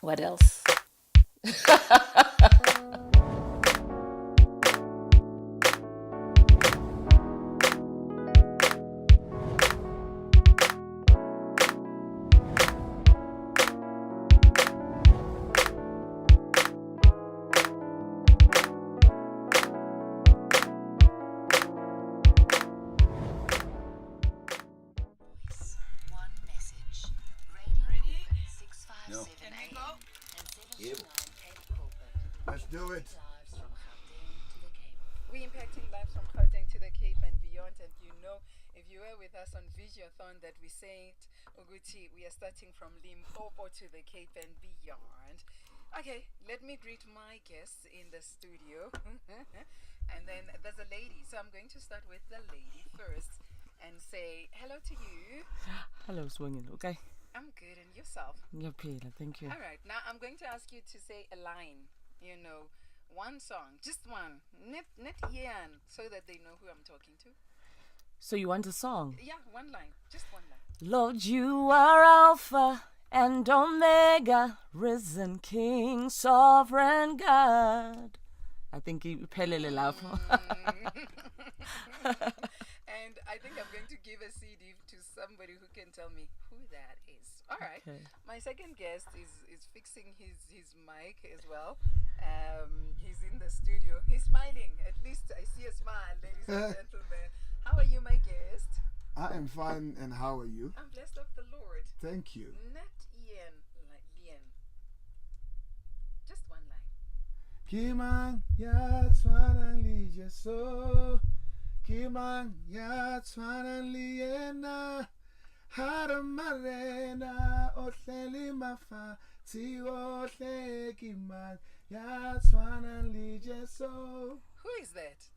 What else? One message. Radio Pulpit 657 AM and 729 Pulpit. Let's do it. Lives from Gauteng to the Cape. We're impacting lives from Gauteng to the Cape and beyond. And you know, if you were with us on Visiothon, that we say it, Uguti, we are starting from Limpopo to the Cape and beyond. Okay, let me greet my guests in the studio. And then there's a lady. So I'm going to start with the lady first and say hello to you. Hello, Swingin. Okay. I'm good. And yourself? Ngiyaphila, thank you. All right. Now I'm going to ask you to say a line. You know, one song, just one. Net Ian, so that they know who I'm talking to. So you want a song? Yeah, one line. Just one line. Lord, you are Alpha and Omega, risen King, sovereign God. I think he pelele lapho. And I think I'm going to give a CD to somebody who can tell me who that is. All right. Okay. My second guest is fixing his mic as well. He's in the studio. He's smiling. At least I see a smile, ladies and gentlemen. How are you, my guest? I am fine, and how are you? I'm blessed of the Lord. Thank you. Not Ian, like Ian. Just one line. Kimang ya tshwana le Jesu, Kimang ya tshwana le yena, hara marena ohleli mafatshe ohle, Kimang ya tshwana le Jesu. Who is that?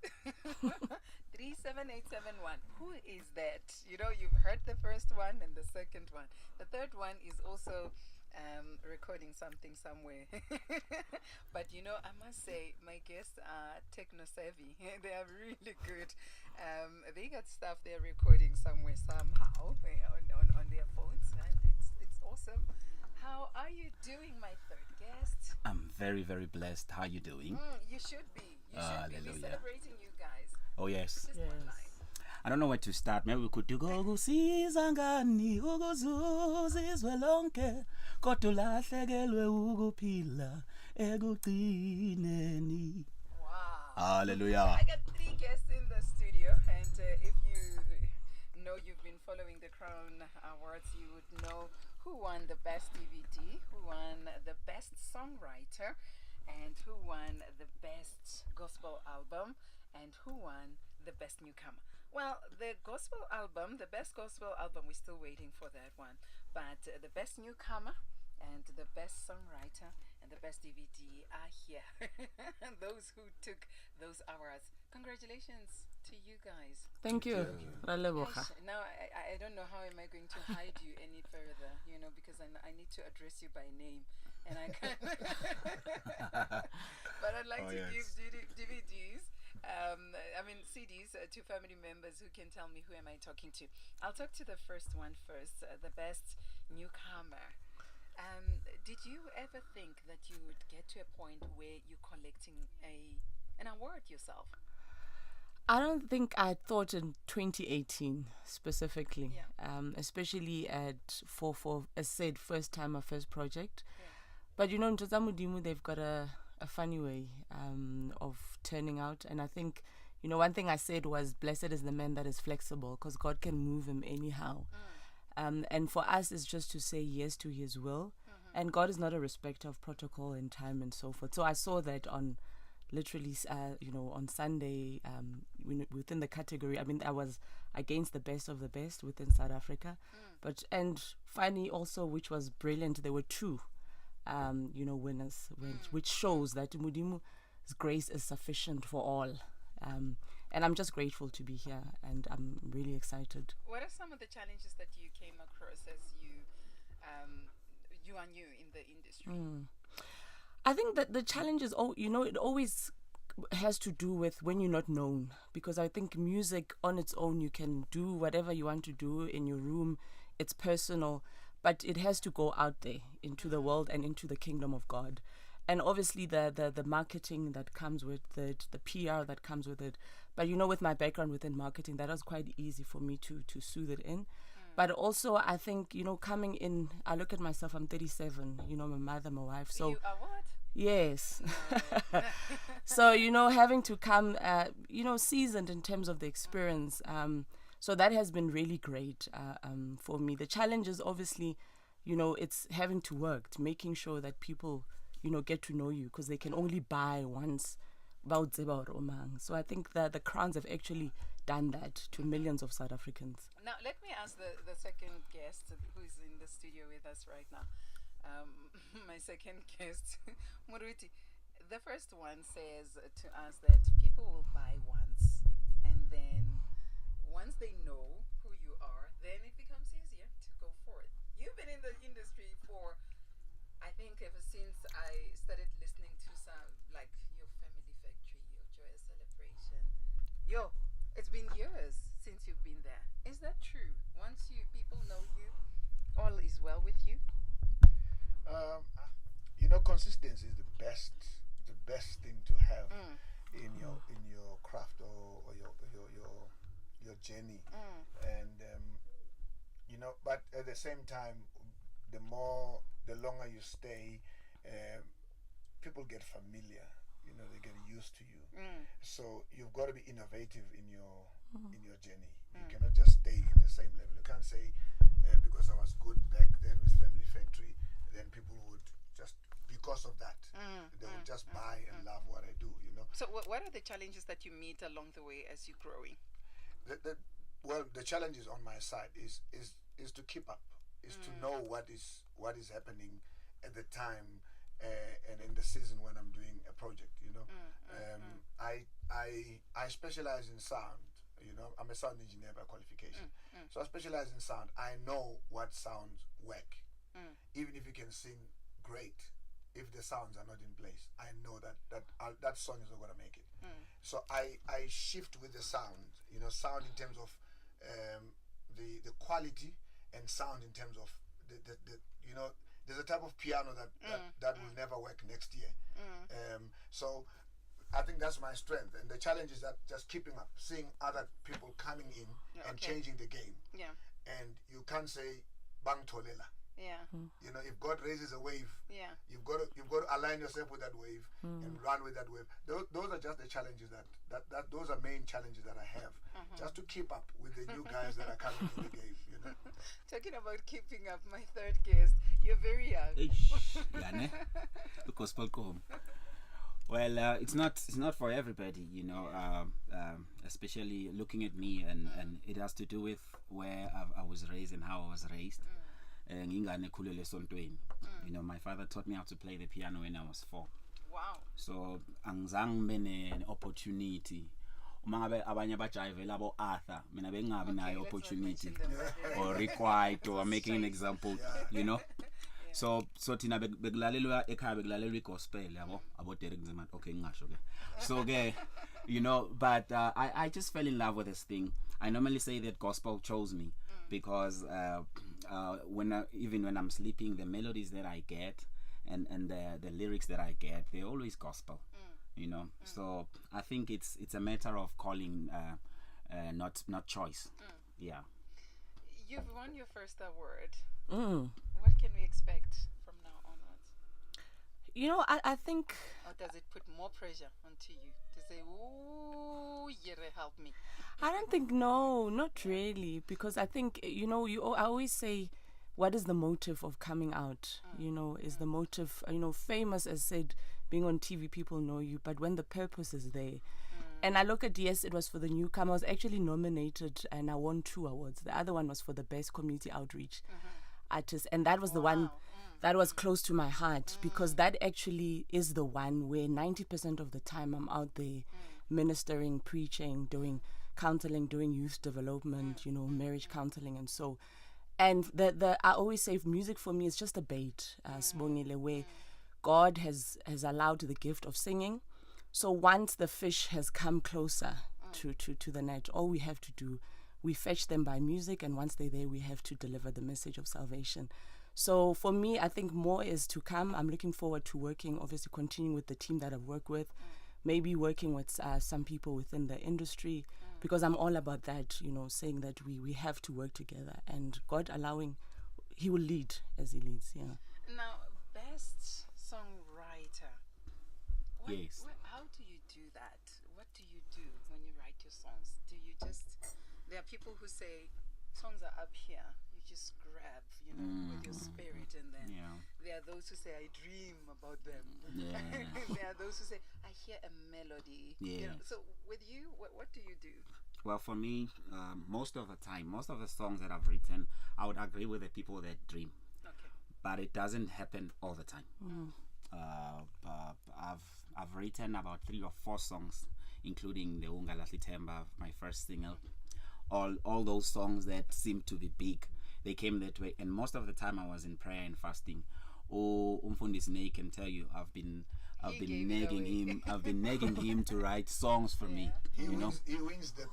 37871. Who is that? You know, you've heard the first one and the second one. The third one is also recording something somewhere. But you know, I must say, my guests are techno savvy. They are really good. They got stuff they're recording somewhere somehow on their phones, and it's awesome. How are you doing, my third guest? I'm very, very blessed. How you doing? You should be. You should be. We're Hallelujah. celebrating you guys. Oh yes. Just one line. I don't know where to start. Maybe we could do ukusiza ngani ukuzuzizwe lonke kodwa ulahlekelwe ukuphila ekugcineni. Wow. Hallelujah. I got three guests in the studio, and if you know you've been following the Crown Awards, you would know who won the best DVD, who won the best songwriter, and who won the best gospel album, and who won the best newcomer. Well, the gospel album, the best gospel album, we're still waiting for that one. But the best newcomer and the best songwriter and the best DVD are here. Those who took those awards. Congratulations to you guys. Thank you. Raleboga. Now, I don't know how am I going to hide you any further, you know, because I need to address you by name. And I can't. But I'd like to give DVDs. CDs to family members who can tell me who am I talking to. I'll talk to the first one first, the best newcomer. Did you ever think that you would get to a point where you're collecting an award yourself? I don't think I thought in 2018 specifically, Yeah. especially for as said, first time, my first project. Yeah. But you know, in Tozamudimu, they've got a funny way of turning out. And I think, you know, one thing I said was, blessed is the man that is flexible, because God can move him anyhow. And for us, it's just to say yes to his will. And God is not a respecter of protocol and time and so forth. So I saw that on literally, on Sunday, within the category. I mean, I was against the best of the best within South Africa. And finally also, which was brilliant, there were two winners, which shows that Mudimu's grace is sufficient for all. And I'm just grateful to be here, and I'm really excited. What are some of the challenges that you came across as you are new in the industry? I think that the challenge is, it always has to do with when you're not known, because I think music on its own, you can do whatever you want to do in your room. It's personal. but it has to go out there into the world and into the kingdom of God. And obviously the marketing that comes with it, the PR that comes with it. But with my background within marketing, that was quite easy for me to soothe it in. But also, I think, coming in, I look at myself, I'm 37, my mother, my wife. So You are what? yes. So, having to come, seasoned in terms of the experience. So that has been really great for me. The challenge is obviously, it's having to work, making sure that people, get to know you, because they can only buy once. So I think that the Crowns have actually done that to millions of South Africans. Now, let me ask the second guest who's in the studio with us right now. My second guest, Muruti. The first one says to us that people will buy once, and then once they know who you are, then it becomes easier to go forward. You've been in the industry for, I think, ever since I started listening to some, like your Family Factory, your Joyous Celebration. It's been years since you've been there. Is that true? Once people know you, all is well with you? Consistency is the best thing to have in your craft or your journey. And but at the same time, the longer you stay, people get familiar. They get used to you. So you've got to be innovative in your journey. You cannot just stay in the same level. You can't say because I was good back then with Family Factory, then people would just, because of that, they would just buy and love what I do. So what are the challenges that you meet along the way as you're growing? The challenges on my side is to keep up, is to know what is happening at the time and in the season when I'm doing a project. I specialize in sound. I'm a sound engineer by qualification. So I specialize in sound. I know what sounds work. Even if you can sing great, if the sounds are not in place, I know that song is not going to make it. So I shift with the sound. Sound in terms of the quality, and sound in terms of the there's a type of piano that will never work next year. So I think that's my strength, and the challenge is that just keeping up, seeing other people coming in and changing the game. And you can't say bang tolela. If God raises a wave, you've got to align yourself with that wave and run with that wave. Those are just the challenges that those are main challenges that I have, just to keep up with the new guys that are coming in the game. Talking about keeping up, my third guest, you're very young. The gospel come. Well, it's not for everybody, especially looking at me, and it has to do with where I was raised and how I was raised. My father taught me how to play the piano when I was 4. Wow. So angizange an opportunity. Mangabe abanye bajive labo Arthur, mina bengabi nayo opportunity or required, or making an example, So thina bekulalelwa ekhaya, bekulalelwa gospel yabo abo Derek Nzima. Okay, ngisho ke. So but I just fell in love with this thing. I normally say that gospel chose me because when I'm sleeping, the melodies that I get and the lyrics that I get, they're always gospel. So I think it's a matter of calling, not choice. Yeah. You've won your first award. What can we expect from now onwards? I think. Or does it put more pressure onto you to say, "Ooh, Yere, help me"? I don't think, no, not really, because I think I always say, what is the motive of coming out? Is the motive, famous, as said, being on TV, people know you, but when the purpose is there. And I look at, yes, it was for the newcomer. I was actually nominated and I won 2 awards. The other one was for the best community outreach artist, and that was the one that was close to my heart, because that actually is the one where 90% of the time I'm out there ministering, preaching, doing counseling, doing youth development, marriage counseling, and so. And I always say music for me is just a bait, Sibongile, where God has allowed the gift of singing. So once the fish has come closer to the net, all we have to do, we fetch them by music, and once they're there, we have to deliver the message of salvation. So for me, I think more is to come. I'm looking forward to working, obviously continuing with the team that I've worked with, maybe working with some people within the industry, because I'm all about that, you know, saying that we have to work together, and God allowing, He will lead as He leads. Yeah. Now, best songwriter. Yes. How do you do that? What do you do when you write your songs? Do you just, there are people who say songs are up here, you just grab, you know, with your spirit, and then there are those who say I dream about them. There are those who say I hear a melody. You know, so with you, what do you do? Well, for me, most of the time, most of the songs that I've written, I would agree with the people that dream. Okay. But it doesn't happen all the time. I've written about 3 or 4 songs, including the Gugulethu Nomaswazi, my first single. All those songs that seem to be big, they came that way. And most of the time I was in prayer and fasting. Umfundisi Nay can tell you, I've been nagging him to write songs for me. He wins the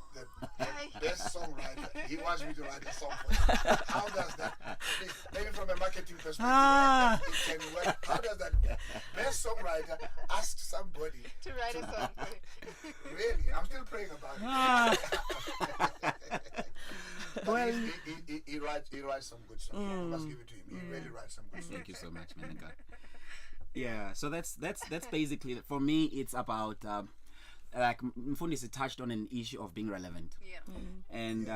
best songwriter. He wants me to write a song for him. How does that? Maybe from a marketing perspective, it can work. How does that work? Best songwriter ask somebody to write a song for him. Really? I'm still praying about it. Well, he writes some good songs. I must give it to him. He really writes some good songs. Thank you so much, man of God. Yeah, so that's basically, for me, it's about like Mfundisi touched on an issue of being relevant. And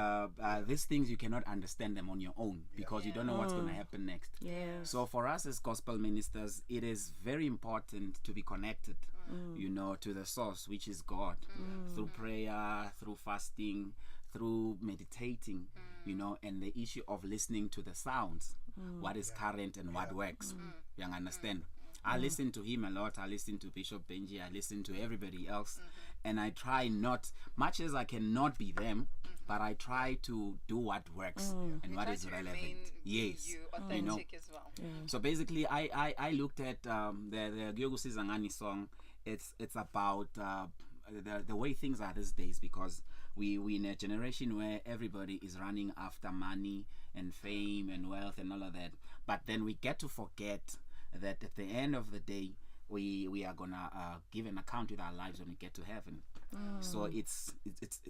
these things, you cannot understand them on your own, because you don't know what's going to happen next. So for us as gospel ministers, it is very important to be connected, you know, to the source, which is God, through prayer, through fasting, through meditating, you know, and the issue of listening to the sounds, what is current and what works. You understand? I listen to him a lot. I listen to Bishop Benji. I listen to everybody else. And I try not, much as I cannot be them, but I try to do what works and what is relevant. Yes. You know. As well. So basically, I looked at the Gugulethu Nomaswazi song. It's about the way things are these days, because we in a generation where everybody is running after money and fame and wealth and all of that. But then we get to forget that at the end of the day, we are gonna give an account with our lives when we get to heaven. So it's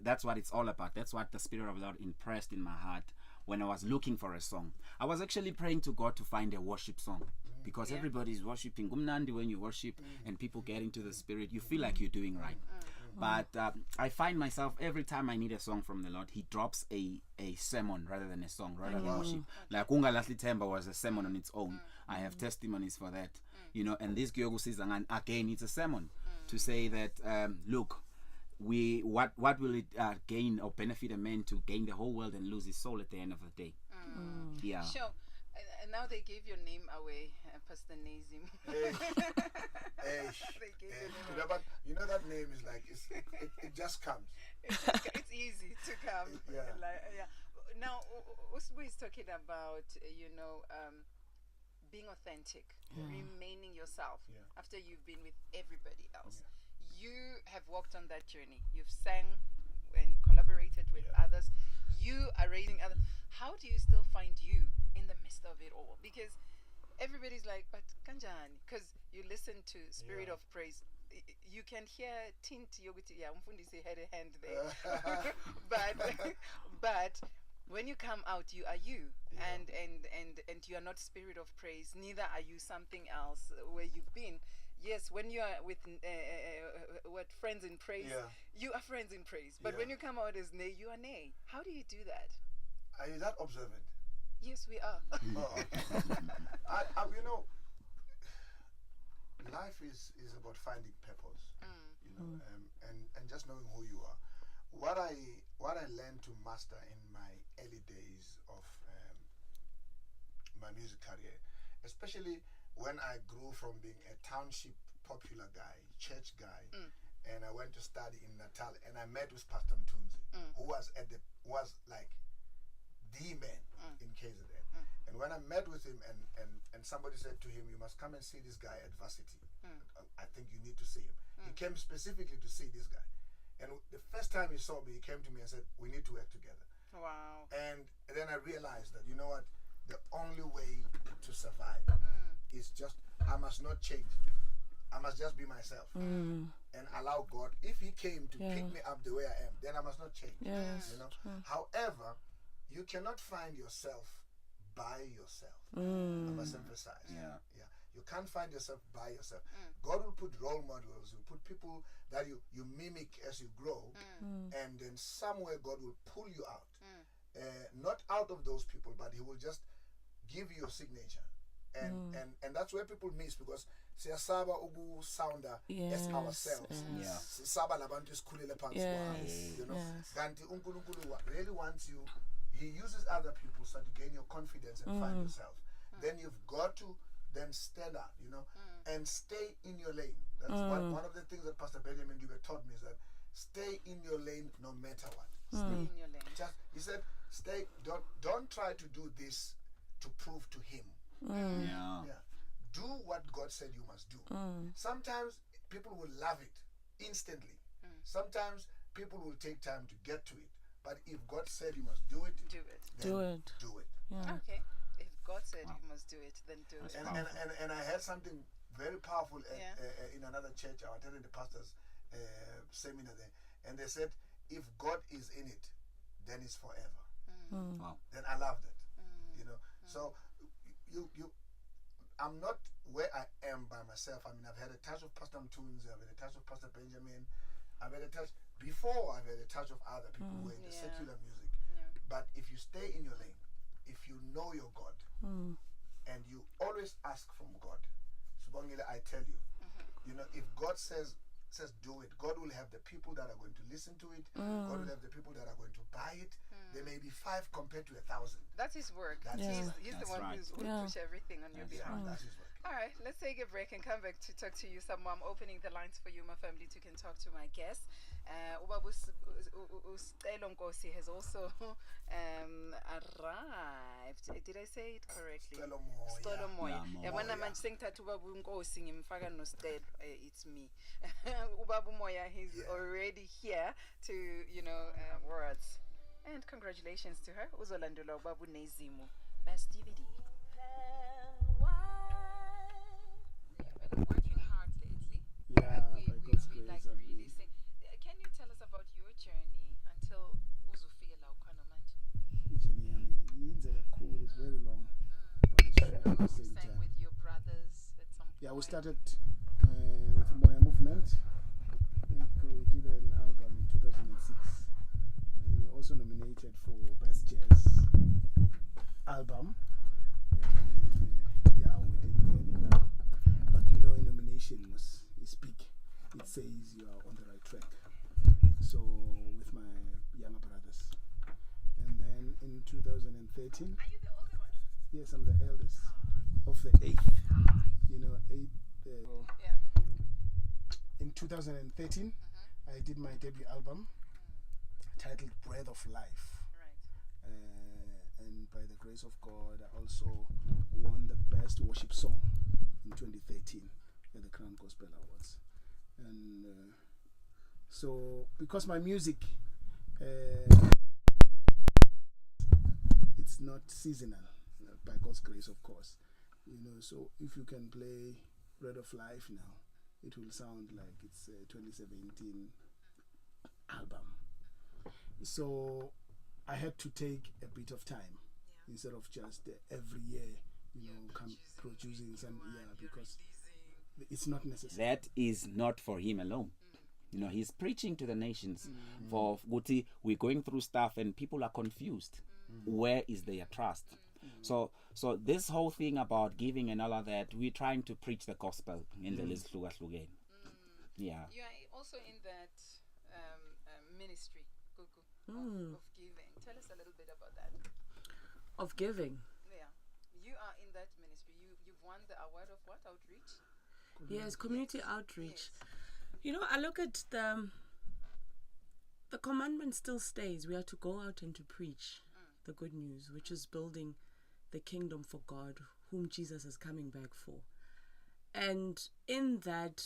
that's what it's all about. That's what the Spirit of the Lord impressed in my heart when I was looking for a song. I was actually praying to God to find a worship song, because everybody's worshiping. Gumnandi, when you worship and people get into the Spirit, you feel like you're doing right. But I find myself, every time I need a song from the Lord, He drops a sermon rather than a song, rather than worship. Like Gugulethu Nomaswazi was a sermon on its own. I have testimonies for that, you know. And this Gugulethu Nomaswazi, again, it's a sermon to say that look, what will it gain or benefit a man to gain the whole world and lose his soul at the end of the day? Yeah. Sure. And now they gave your name away, Pastor Nazim. But you know, that name is like, it just comes. It's easy to come. Now, Usbu is talking about, you know, being authentic, remaining yourself after you've been with everybody else. You have walked on that journey. You've sang and collaborated with others. You are raising others. How do you still find you in the midst of it all? Because everybody's like, but kanjani? Because you listen to Spirit of Praise. You can hear tint yoguti. Yeah, Mfundisi had a hand there. but when you come out, you are you, and you are not Spirit of Praise. Neither are you something else where you've been. Yes, when you are with friends in praise, you are friends in praise. But when you come out as Nay, you are Nay. How do you do that? Are you that observant? Yes, we are. You know, life is about finding purpose. You know, and just knowing who you are. What I learned to master in my early days of my music career, especially when I grew from being a township popular guy, church guy, and I went to study in Natal, and I met with Pastor Mtunzi, who was like the man in KZN. And when I met with him, and somebody said to him, "You must come and see this guy at Varsity. I think you need to see him." He came specifically to see this guy. And the first time he saw me, he came to me and said, "We need to work together." Wow. And then I realized that, you know what, the only way to survive is just, I must not change. I must just be myself and allow God. If He came to pick me up the way I am, then I must not change. Yes. You know. However, you cannot find yourself by yourself. I must emphasize. Yeah. You can't find yourself by yourself. God will put role models. Will put people that you mimic as you grow, and then somewhere God will pull you out. Not out of those people, but He will just give you a signature. And that's where people miss, because siyasaba ugu sounder as ourselves. Sisaba labantu esikhulele phansi kwawo, you know. Kanti uNkulunkulu really wants you. He uses other people so to gain your confidence and find yourself. Then you've got to then stand up, you know, and stay in your lane. That's one of the things that Pastor Benjamin Dube taught me, is that stay in your lane no matter what. Stay in your lane. He said, don't try to do this to prove to Him. Do what God said you must do. Sometimes people will love it instantly. Sometimes people will take time to get to it. But if God said you must do it, Do it. Yeah. Okay. If God said you must do it, then do it. And I heard something very powerful in another church. I was attending the pastor's seminar there, and they said, if God is in it, then it's forever. Wow. Then I love that. You know. So I'm not where I am by myself. I mean, I've had a touch of Pastor Mtunzi, I've had a touch of Pastor Benjamin, I've had a touch of other people who are in the secular music. But if you stay in your lane, if you know your God, and you always ask from God, Subongile, I tell you, you know, if God says do it, God will have the people that are going to listen to it. God will have the people that are going to buy it. There may be 5 compared to 1,000. That's His work. He's the one who's will push everything on your behalf. That's His work. All right, let's take a break and come back to talk to you some more. I'm opening the lines for you, my family, to can talk to my guests. Ucelo Nkosi has also arrived. Did I say it correctly? Stolo Moya. Yabona manje sengithatha ubaba uNkosi ngimfaka no Stelo. It's me. Ubaba Moya, he's already here to, you know, words. And congratulations to her. Uzolandula ubaba uNezimu. Best DVD. Working hard lately. We like really say. Can you tell us about your journey until uzufika la ukhona manje? It's very long. You sang with your brothers at some point. Yeah, we started with Moya Movement. I think we did an album in 2006. And we were also nominated for Best Jazz Album. Yeah, we didn't get it now. But you know, a nomination is big. It says you are on the right track. So, with my younger brothers. And then in 2013. Are you the older one? Yes, I'm the eldest of the 8th. You know, 8. In 2013, I did my debut album titled Breath of Life. Right. And by the grace of God, I also won the Best Worship Song in 2013 at the Crown Gospel Awards. And so, because my music, it's not seasonal, by God's grace, of course. You know, so if you can play Breath of Life now, it will sound like it's a 2017 album. So I had to take a bit of time instead of just every year, you know, producing some, because it's not necessary. That is not for him alone. You know, he's preaching to the nations. For Guti, we're going through stuff and people are confused. Where is their trust? So this whole thing about giving and all of that, we're trying to preach the gospel in the list. Yeah. You are also in that ministry, Gugu, of giving. Tell us a little bit about that. Of giving. Yeah, you are in that ministry. You've won the award of what? Outreach. Yes, community outreach. You know, I look at the commandment still stays. We are to go out and to preach the good news, which is building the kingdom for God, whom Jesus is coming back for. And in that,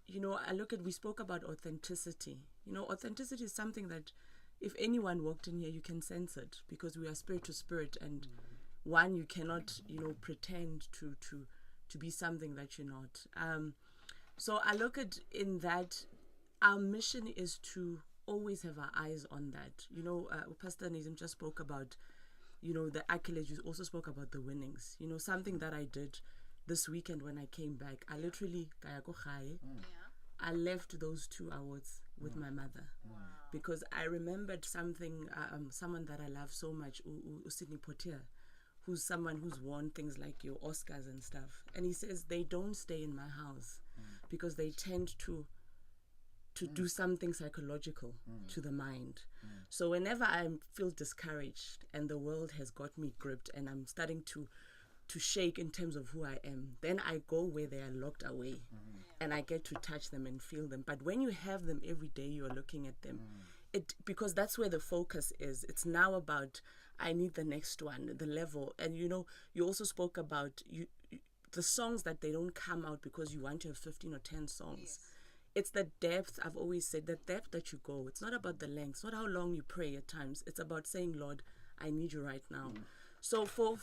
you know, we spoke about authenticity. You know, authenticity is something that if anyone walked in here, you can sense it, because we are spirit to spirit, and one, you cannot, pretend to be something that you're not. So I look at in that our mission is to always have our eyes on that. Pastor Nizim just spoke about, the accolades. You also spoke about the winnings. Something that I did this weekend when I came back, I literally, I left those 2 awards with my mother. Because I remembered something, someone that I love so much, Sydney Potier, who's someone who's won things like your Oscars and stuff. And he says they don't stay in my house because they tend to do something psychological to the mind. So whenever I feel discouraged and the world has got me gripped and I'm starting to shake in terms of who I am, then I go where they are locked away and I get to touch them and feel them. But when you have them every day, you're looking at them, because that's where the focus is. It's now about, I need the next one, the level. And you also spoke about the songs that they don't come out because you want to have 15 or 10 songs. Yes. It's the depth. I've always said, the depth that you go. It's not about the length. It's not how long you pray at times. It's about saying, Lord, I need you right now. So for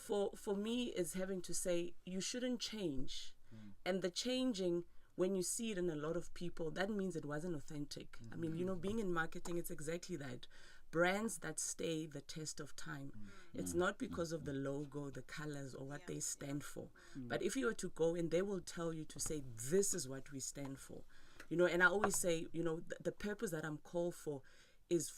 me, is having to say, you shouldn't change. And the changing, when you see it in a lot of people, that means it wasn't authentic. I mean, being in marketing, it's exactly that. Brands that stay the test of time. It's not because of the logo, the colors, or what they stand for. But if you were to go in, they will tell you to say, this is what we stand for. And I always say, the purpose that I'm called for is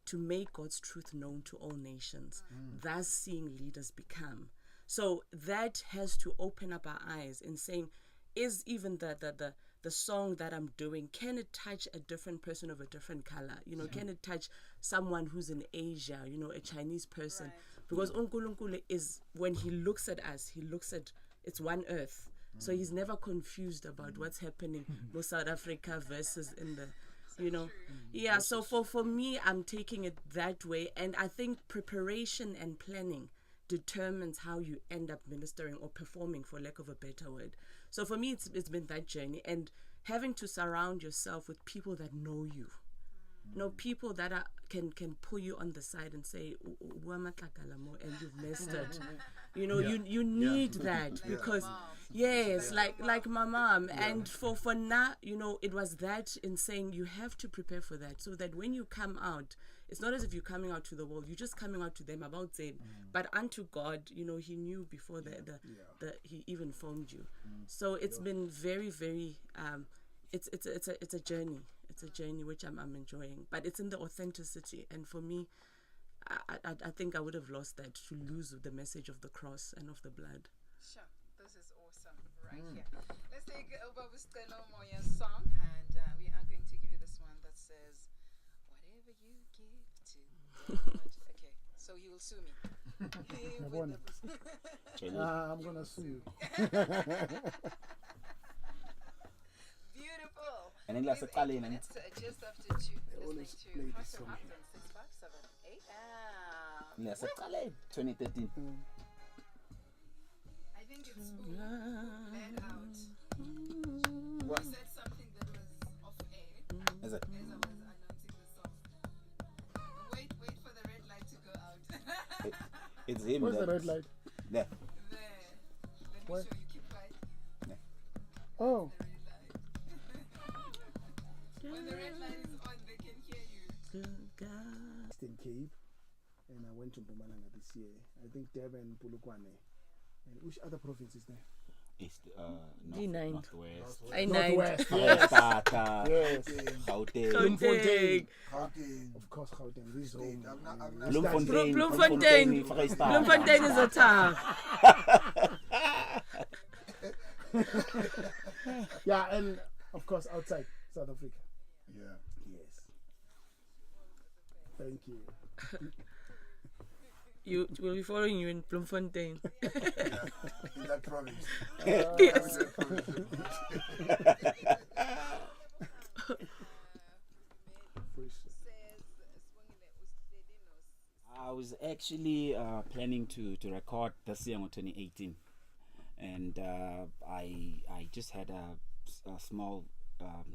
to make God's truth known to all nations, thus seeing leaders become. So that has to open up our eyes in saying, is even the song that I'm doing, can it touch a different person of a different color? Can it touch someone who's in Asia, a Chinese person? Right. Because uNkulunkulu is, when he looks at us, he looks at, it's one earth. So he's never confused about what's happening in South Africa versus in the, Yeah, so for me, I'm taking it that way. And I think preparation and planning determines how you end up ministering or performing, for lack of a better word. So for me, it's been that journey, and having to surround yourself with people that know you. People that can pull you on the side and say, and you've messed it. You need that, because yes, like my mom. And for now, it was that, in saying you have to prepare for that, so that when you come out, it's not as if you're coming out to the world, you're just coming out to them about Zen. But unto God, he knew before he even formed you. So it's been very, very it's a journey. It's a journey which I'm enjoying, but it's in the authenticity. And for me, I think I would have lost that to lose the message of the cross and of the blood. Sure, this is awesome right here. Let's take over with Stella Moya's song, and we are going to give you this one that says, whatever you give to God. Okay, so he will sue me. I'm gonna sue you. Beautiful. And then let's just after 2, listening to Pastor Upton, 657 AM. Let's 2013. I think it's let out. What? He said something that was off air Is it? as I was announcing the song. Wait for the red light to go out. It's him. Where's the red light? There. There. Let me Where? show you. Keep quiet. Oh. The red light. When the red light is on, they can hear you. Eastern Cape, and I went to Mpumalanga this year. I think Durban, Polokwane, and which other province is there? East, D9. Northwest. I9. Yes. Yes. Gauteng. Bloemfontein. Gauteng. Of course, Gauteng. This is home. Bloemfontein. Bloemfontein is a town. Yeah, and of course outside South Africa. Yeah. Yes. Thank you. You will be following you in Bloemfontein. In that province. Yes. I was actually planning to record this year in 2018, and I just had a small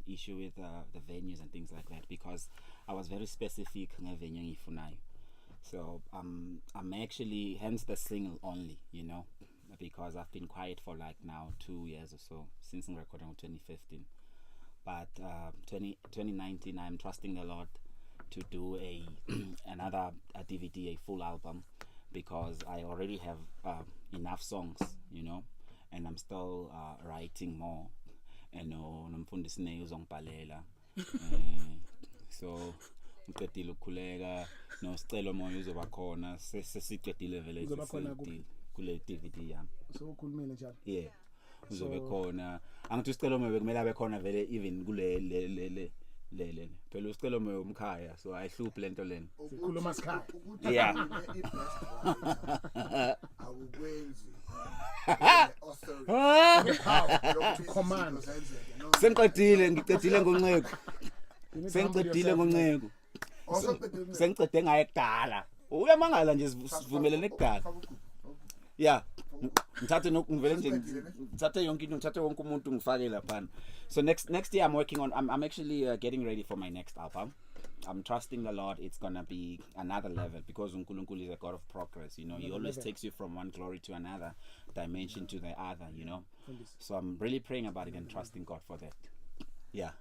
issue with the venues and things like that, because I was very specific ngevenue engiyifunayo. So I'm actually, hence the single only, you know, because I've been quiet for like now 2 years or so since I'm recording in 2015. But 2019, I'm trusting the Lord to do another DVD, a full album, because I already have enough songs, you know, and I'm still writing more. And nomfundisi naye uzongibhalela. So ngiqedile ukukhuleka nosicelo moya uzoba khona sesiqedile vele kule DVD yami. So ukhulumile njalo. Yeah. Uzobe khona. Angithi usicelo moya bekumele abe khona vele even kule phela usicelo moya umkhaya, so ayihluphi lento lena. Ukhuluma sikhaya. Yeah. Awukwenzi. Command. Sengiqedile ngoNceko. Sengicede ngaye kudala. Uyamangala nje sivumelene kudala. Yeah. Ngithathe ngivele nje ngithathe yonke into, ngithathe wonke umuntu ngifake lapha. So next year I'm working on, I'm actually getting ready for my next album. I'm trusting the Lord. It's gonna be another level, because uNkulunkulu is a God of progress. You know, He always takes you from one glory to another dimension to the other. You know, so I'm really praying about it and trusting God for that. Yeah.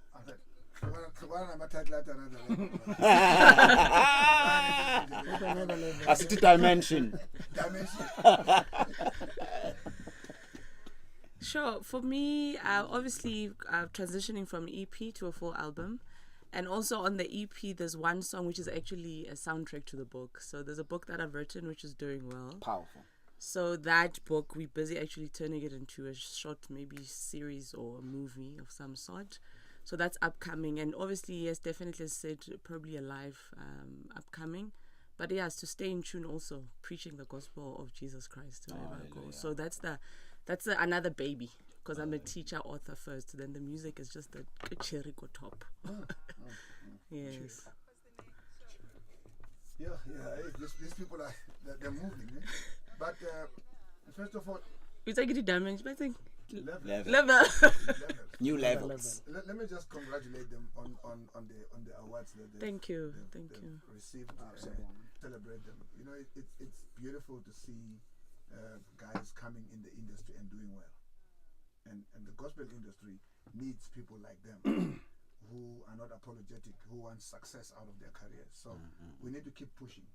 I see the dimension. Sure. For me, obviously, transitioning from EP to a full album. And also on the EP, there's one song which is actually a soundtrack to the book. So there's a book that I've written which is doing well. Powerful. So that book, we're busy actually turning it into a short, maybe series or a movie of some sort. So that's upcoming. And obviously, yes, definitely said probably a live upcoming. But yes, to stay in tune also, preaching the gospel of Jesus Christ wherever I go. So that's another baby. Because I'm a teacher, author first, then the music is just the cherry go top. Yes. Yeah. These people they're moving, eh? But first of all, you take it dimension, I think. Level. New levels. Let me just congratulate them on the awards that they received. Celebrate them. You know, it's beautiful to see guys coming in the industry and doing well. And the gospel industry needs people like them who are not apologetic, who want success out of their careers. So we need to keep pushing.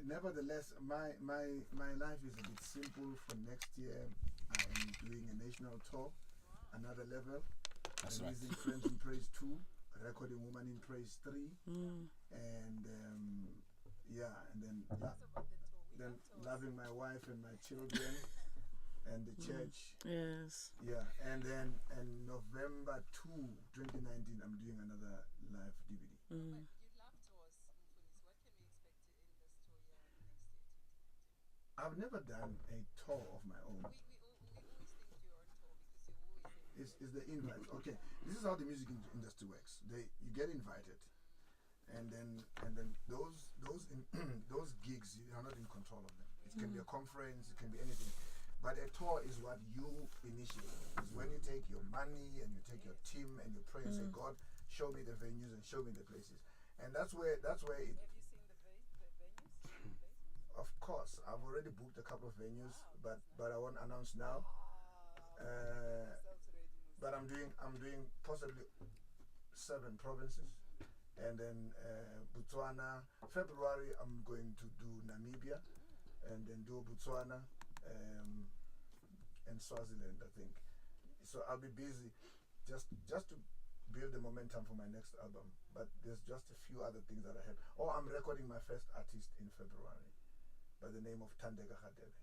Nevertheless, my life is a bit simple. For next year, I'm doing a national tour, another level. That's releasing Friends in Praise 2, recording Woman in Praise 3, and then loving my wife and my children. And the church. Yes. Yeah, and then November 2, 2019, I'm doing another live DVD. I've never done a tour of my own. Is the invite? Okay, this is how the music industry works. You get invited, and then those gigs, you are not in control of them. It can be a conference, it can be anything. But a tour is what you initiate. It's when you take your money and you take your team and you pray and say, God, show me the venues and show me the places. And that's where it. Have you seen the venues? Of course, I've already booked a couple of venues, but I won't announce now. But I'm doing possibly 7 provinces, and then Botswana. February I'm going to do Namibia, and then do Botswana. And Swaziland, I think. So I'll be busy just to build the momentum for my next album. But there's just a few other things that I have. Oh, I'm recording my first artist in February by the name of Thandeka Gadebe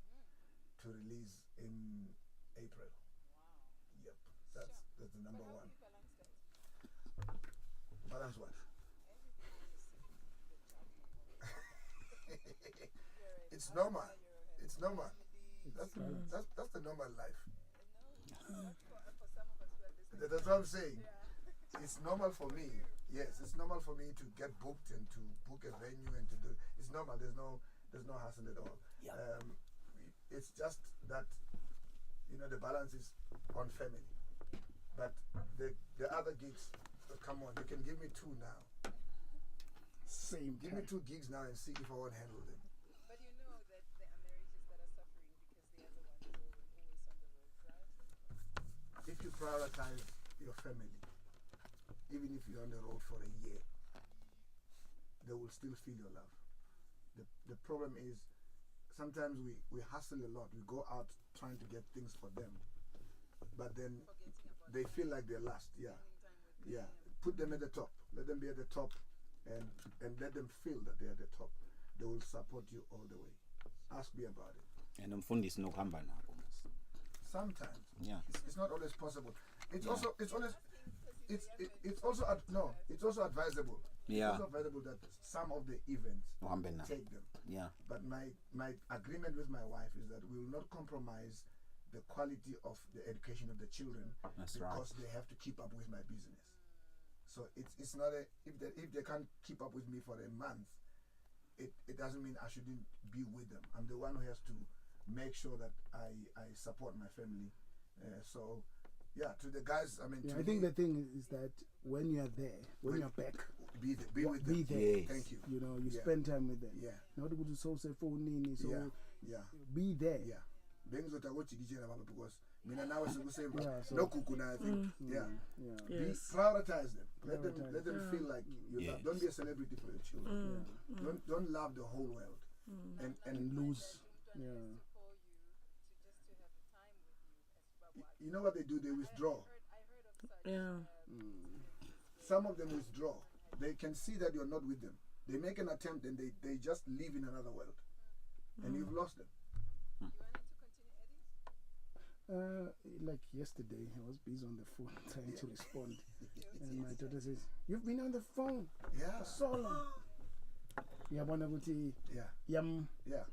to release in April. Wow. Yep, that's the number one. Balance what? It's normal. It's normal. That's the normal life. That's what I'm saying. It's normal for me. Yes, it's normal for me to get booked and to book a venue and to do. It's normal. There's no hassle at all. Yeah. It's just that the balance is on family. But the other gigs, come on, you can give me 2 now. Same Give time. me 2 gigs now and see if I won't handle them. But you know that there are marriages that are suffering because the other one is always on the road, right? If you prioritize your family, even if you're on the road for a year, they will still feel your love. The problem is sometimes we hustle a lot. We go out trying to get things for them, but then they feel like they're last. Yeah, yeah. Put them at the top. Let them be at the top, and let them feel that they're at the top. They will support you all the way. Ask me about it. And umfundisi nokuhamba nabo. Sometimes, Yeah. it's not always possible. It's Yeah. also it's always it's also it's also advisable. Yeah. It's also advisable that some of the events Uhambe nabo. take them. Yeah. But my agreement with my wife is that we will not compromise the quality of the education of the children That's because they have to keep up with my business. So it's not if they can't keep up with me for a month, it doesn't mean I shouldn't be with them. I'm the one who has to make sure that I support my family. So yeah, to the guys, I mean, Yeah, to I think me, the thing is that when you're there, when you're back, be with them. be there. Yes. Thank you. You know, you Yeah. spend time with them. Yeah. Not to go to so say phone in, so Yeah. be there. Yeah. Bengizotha kuJikijela baba because mina nawe sikusema Yeah, so- no kukuna, I think. Yeah. Yeah. Yes. Prioritize them. Let Prioritize. them feel like you Yes. love. Don't be a celebrity for your children. Don't love the whole world. And Lose. Yeah. For you to just to have time with you as you know what they do? They withdraw. I heard of such. Yeah. Some of them withdraw. They can see that you're not with them. They make an attempt and they just live in another world. And you've lost them. You wanted to continue, Eddie? Like yesterday, I was busy on the phone trying to respond, and my daughter says, "You've been on the phone Yeah. for so long." Yeah, Yeah. Yeah.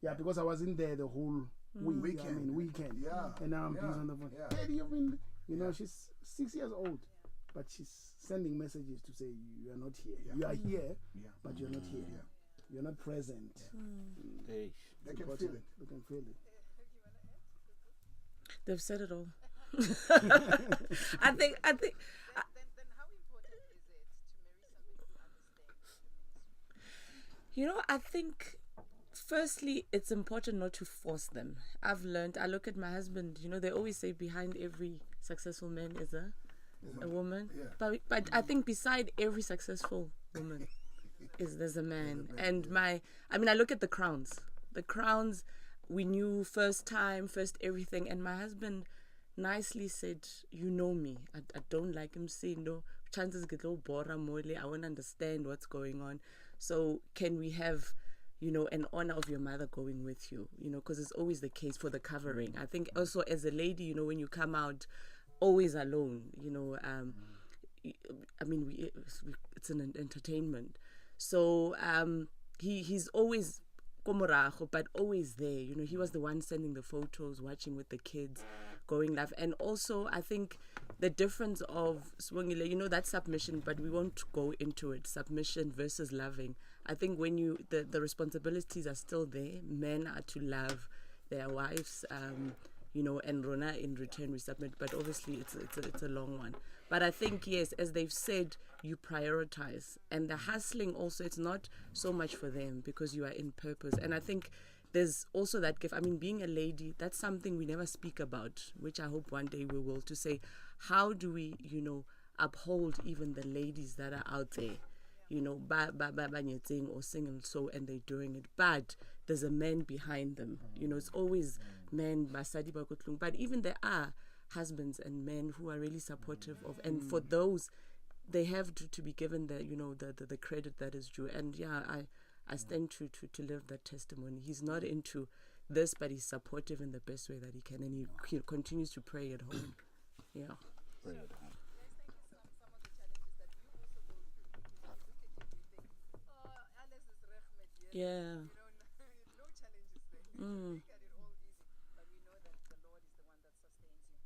yeah, because I was in there the whole week. I mean, weekend. Yeah. And now I'm busy Yeah. on the phone. Yeah. Daddy, you've been. You know, Yeah. she's 6 years old, but she's sending messages to say you are not here. Yeah. You are here, Yeah. but you're not here. Yeah. You're not present. Hey. They can Important. feel it. They can feel it. They've said it all. I think Then how important is it to marry somebody who understands the ministry? You know, I think firstly, it's important not to force them. I've learned, I look at my husband, you know, they always say behind every successful man is a woman. Yeah. But I think beside every successful woman there's a man. And I look at the crowns. The crowns, we knew first time, first everything. And my husband nicely said, you know me. I don't like him saying no. Chances get low bora mole. I won't understand what's going on. So can we have, you know, an honor of your mother going with you? You know, because it's always the case for the covering. I think also as a lady, you know, when you come out always alone, you know, I mean, it's an entertainment. So he's always komorago, but always there. You know, he was the one sending the photos, watching with the kids, going live. And also, I think the difference of Swangile, you know, that submission, but we won't go into it. Submission versus loving. I think when the responsibilities are still there, men are to love their wives, you know, and Rona in return we submit. But obviously, it's a long one. But I think, yes, as they've said, you prioritize. And the hustling also, it's not so much for them because you are in purpose. And I think there's also that gift. I mean, being a lady, that's something we never speak about, which I hope one day we will, to say, how do we, you know, uphold even the ladies that are out there, you know, banyetsing or singing so, and they're doing it. But there's a man behind them. You know, it's always men, basadi bakutlung. But even there are husbands and men who are really supportive of, and for those, they have to be given the, you know, the credit that is due. And yeah, I stand to live that testimony. He's not into this, but he's supportive in the best way that he can, and he continues to pray at home. Yeah. Guys, thank you. Some of the challenges that you also go through, because you look at you, you think, oh, alles is rechmet here. Yeah. You know, no challenges there. You look at it all easy, but we know that the Lord is the one that sustains you.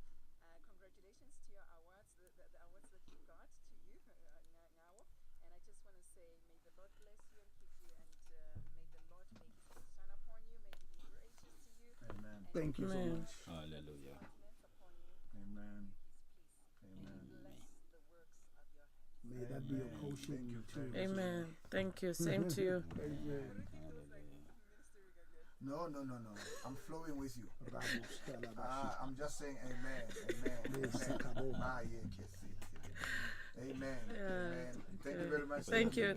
Congratulations to your awards, the awards that you got to you now. And I just want to say, may the Lord bless you and keep you, and may the Lord make his face shine upon you. May he be gracious to you. Amen. Thank you so Amen. much. Hallelujah. Countenance upon you. Amen. His peace. Amen. Bless God be your portion too. Amen. Thank you. Same to you. No. I'm flowing with you. I'm just saying amen. Amen. Amen. Thank you very much. Thank you.